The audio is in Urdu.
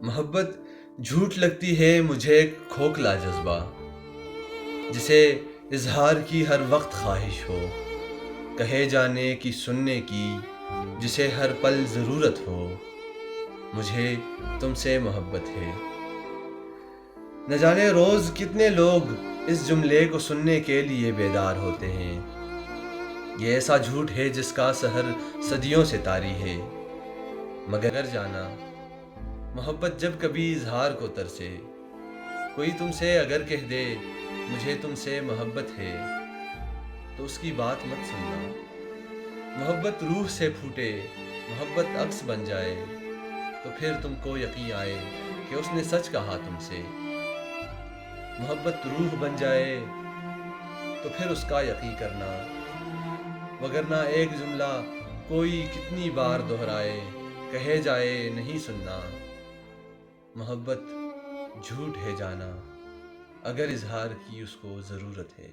محبت جھوٹ لگتی ہے مجھے ایک کھوکھلا جذبہ، جسے اظہار کی ہر وقت خواہش ہو، کہے جانے کی سننے کی جسے ہر پل ضرورت ہو۔ مجھے تم سے محبت ہے، نہ جانے روز کتنے لوگ اس جملے کو سننے کے لیے بیدار ہوتے ہیں۔ یہ ایسا جھوٹ ہے جس کا سحر صدیوں سے طاری ہے، مگر جانا محبت جب کبھی اظہار کو ترسے، کوئی تم سے اگر کہہ دے مجھے تم سے محبت ہے، تو اس کی بات مت سننا۔ محبت روح سے پھوٹے، محبت عکس بن جائے، تو پھر تم کو یقین آئے کہ اس نے سچ کہا تم سے۔ محبت روح بن جائے تو پھر اس کا یقین کرنا، وگرنہ ایک جملہ کوئی کتنی بار دہرائے، کہے جائے نہیں سننا۔ محبت جھوٹ ہے جانا، اگر اظہار کی اس کو ضرورت ہے۔